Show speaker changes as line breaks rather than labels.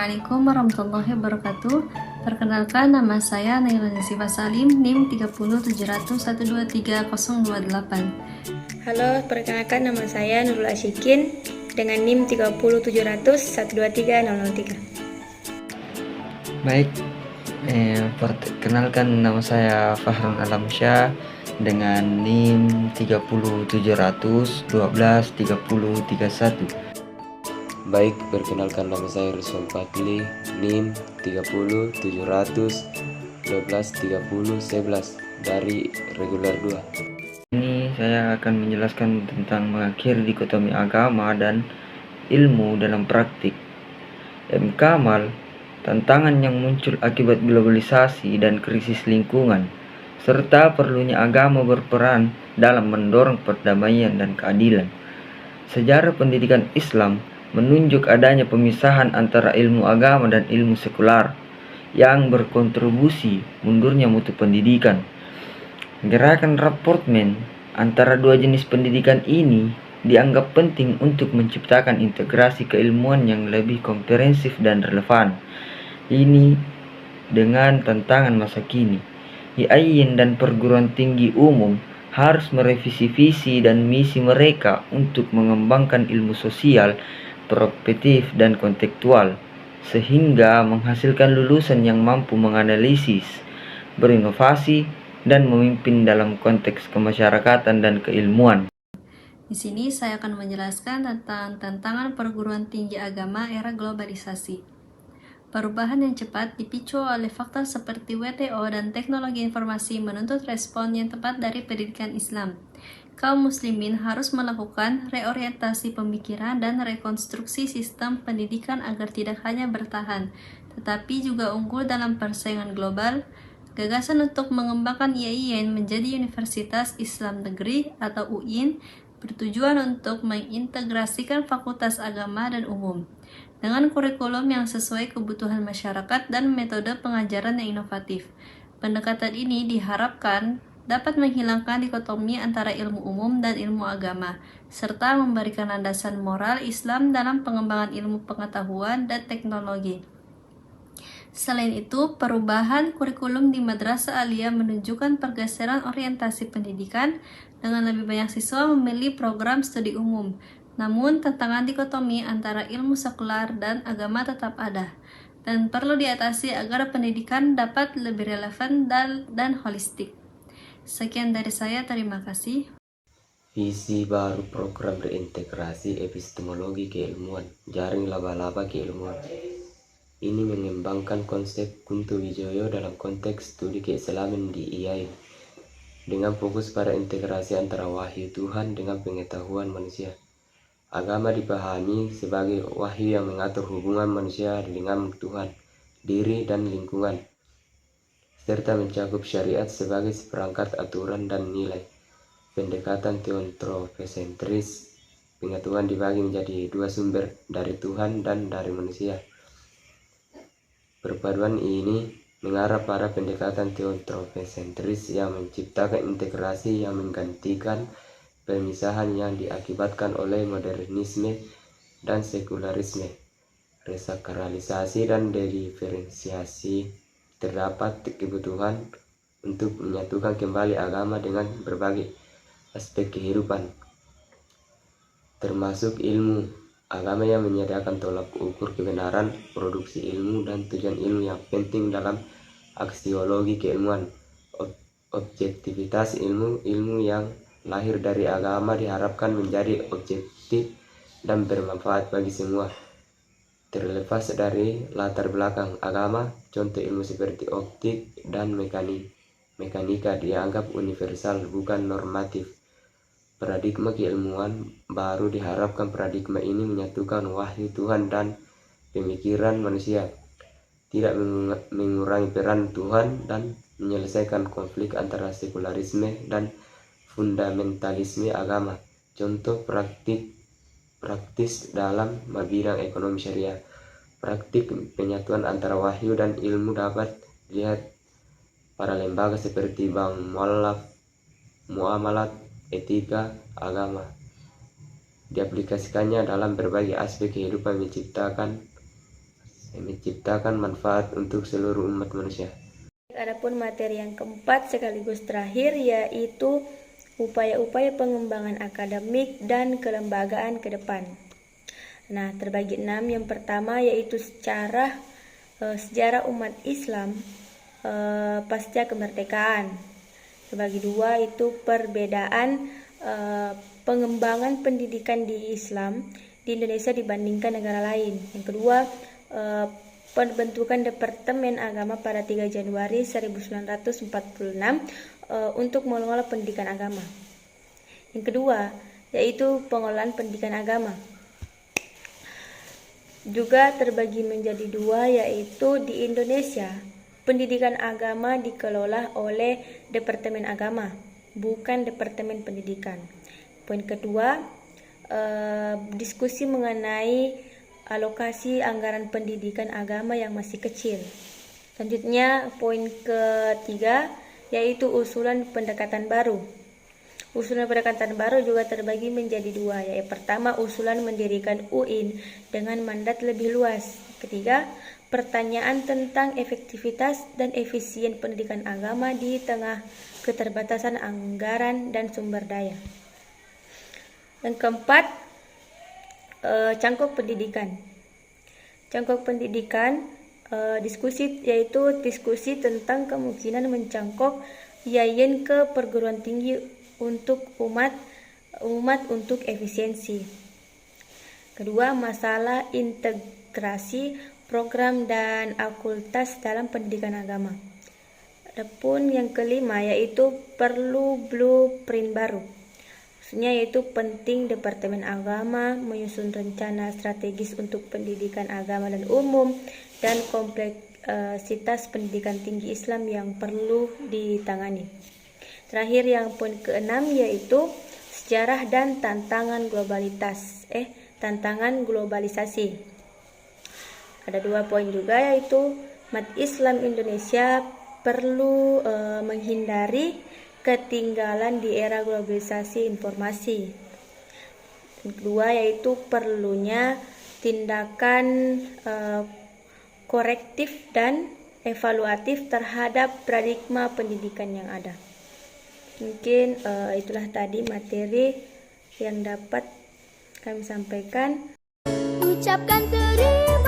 Assalamualaikum warahmatullahi wabarakatuh. Perkenalkan, nama saya Naila Nasifa Salim, NIM 30771230028.
Halo, perkenalkan nama saya Nurul Asyikin dengan NIM 30700123003.
Baik, perkenalkan nama saya Fahrun Alamsyah dengan NIM 30700123031.
Baik, perkenalkan nama saya Rizwan Fadli, NIM 30700123011 dari reguler 2.
Ini saya akan menjelaskan tentang mengakhiri dikotomi agama dan ilmu dalam praktik. Kamal, tantangan yang muncul akibat globalisasi dan krisis lingkungan, serta perlunya agama berperan dalam mendorong perdamaian dan keadilan. Sejarah pendidikan Islam menunjuk adanya pemisahan antara ilmu agama dan ilmu sekular yang berkontribusi mundurnya mutu pendidikan. Gerakan rapportment antara dua jenis pendidikan ini dianggap penting untuk menciptakan integrasi keilmuan yang lebih komprehensif dan relevan. Ini dengan tantangan masa kini. IAIN dan perguruan tinggi umum harus merevisi visi dan misi mereka untuk mengembangkan ilmu sosial, prospektif dan kontekstual, sehingga menghasilkan lulusan yang mampu menganalisis, berinovasi, dan memimpin dalam konteks kemasyarakatan dan keilmuan.
Di sini saya akan menjelaskan tentang tantangan perguruan tinggi agama era globalisasi. Perubahan yang cepat dipicu oleh faktor seperti WTO dan teknologi informasi menuntut respon yang tepat dari pendidikan Islam. Kaum muslimin harus melakukan reorientasi pemikiran dan rekonstruksi sistem pendidikan agar tidak hanya bertahan, tetapi juga unggul dalam persaingan global. Gagasan untuk mengembangkan IAIN menjadi Universitas Islam Negeri atau UIN bertujuan untuk mengintegrasikan fakultas agama dan umum dengan kurikulum yang sesuai kebutuhan masyarakat dan metode pengajaran yang inovatif. Pendekatan ini diharapkan dapat menghilangkan dikotomi antara ilmu umum dan ilmu agama, serta memberikan landasan moral Islam dalam pengembangan ilmu pengetahuan dan teknologi. Selain itu, perubahan kurikulum di Madrasah Aliyah menunjukkan pergeseran orientasi pendidikan dengan lebih banyak siswa memilih program studi umum. Namun, tantangan dikotomi antara ilmu sekular dan agama tetap ada dan perlu diatasi agar pendidikan dapat lebih relevan dan holistik. Sekian dari saya, terima kasih.
Visi baru program reintegrasi epistemologi keilmuan, jaring laba-laba keilmuan. Ini mengembangkan konsep Kunto Wijoyo dalam konteks studi keislaman di IAIN, dengan fokus pada integrasi antara wahyu Tuhan dengan pengetahuan manusia. Agama dipahami sebagai wahyu yang mengatur hubungan manusia dengan Tuhan, diri, dan lingkungan, serta mencakup syariat sebagai seperangkat aturan dan nilai. Pendekatan teontropesentris, pengetahuan dibagi menjadi dua sumber, dari Tuhan dan dari manusia. Perpaduan ini mengarah pada pendekatan teontropesentris yang menciptakan integrasi yang menggantikan pemisahan yang diakibatkan oleh modernisme dan sekularisme. Resakralisasi dan dediferensiasi, terdapat kebutuhan untuk menyatukan kembali agama dengan berbagai aspek kehidupan, termasuk ilmu agama yang menyediakan tolak ukur kebenaran, produksi ilmu, dan tujuan ilmu yang penting dalam aksiologi keilmuan. Objektivitas ilmu yang lahir dari agama diharapkan menjadi objektif dan bermanfaat bagi semua, terlepas dari latar belakang agama. Contoh ilmu seperti optik dan mekanika dianggap universal, bukan normatif. Paradigma keilmuan baru diharapkan paradigma ini menyatukan wahyu Tuhan dan pemikiran manusia, tidak mengurangi peran Tuhan, dan menyelesaikan konflik antara sekularisme dan fundamentalisme agama. Contoh praktis dalam bidang ekonomi syariah. Praktik penyatuan antara wahyu dan ilmu dapat dilihat pada lembaga seperti bank, muamalat, etika, agama. Diaplikasikannya dalam berbagai aspek kehidupan, menciptakan yang menciptakan manfaat untuk seluruh umat manusia.
Adapun materi yang keempat sekaligus terakhir yaitu upaya-upaya pengembangan akademik dan kelembagaan ke depan. Nah, terbagi 6. Yang pertama yaitu sejarah umat Islam pasca kemerdekaan. Terbagi 2 itu perbedaan pengembangan pendidikan di Islam di Indonesia dibandingkan negara lain. Yang kedua, pembentukan Departemen Agama pada 3 Januari 1946 untuk mengelola pendidikan agama. Yang kedua, yaitu pengelolaan pendidikan agama. Juga terbagi menjadi 2, yaitu di Indonesia, pendidikan agama dikelola oleh Departemen Agama, bukan Departemen Pendidikan. Poin kedua, diskusi mengenai alokasi anggaran pendidikan agama yang masih kecil. Selanjutnya, poin ketiga yaitu usulan pendekatan baru. Usulan pendekatan baru juga terbagi menjadi 2, yaitu pertama, usulan mendirikan UIN dengan mandat lebih luas. Ketiga, pertanyaan tentang efektivitas dan efisien pendidikan agama di tengah keterbatasan anggaran dan sumber daya. Yang keempat, cangkok pendidikan. Cangkok pendidikan yaitu diskusi tentang kemungkinan mencangkok yayin ke perguruan tinggi untuk umat untuk efisiensi. Kedua, masalah integrasi program dan fakultas dalam pendidikan agama. Adapun yang kelima yaitu perlu blueprint baru. Yaitu penting Departemen Agama menyusun rencana strategis untuk pendidikan agama dan umum dan kompleksitas pendidikan tinggi Islam yang perlu ditangani. Terakhir, yang poin ke-6 yaitu sejarah dan tantangan globalisasi. Ada 2 poin juga, yaitu umat Islam Indonesia perlu menghindari ketinggalan di era globalisasi informasi. Yang kedua yaitu perlunya tindakan korektif dan evaluatif terhadap paradigma pendidikan yang ada. Mungkin itulah tadi materi yang dapat kami sampaikan.
Ucapkan terima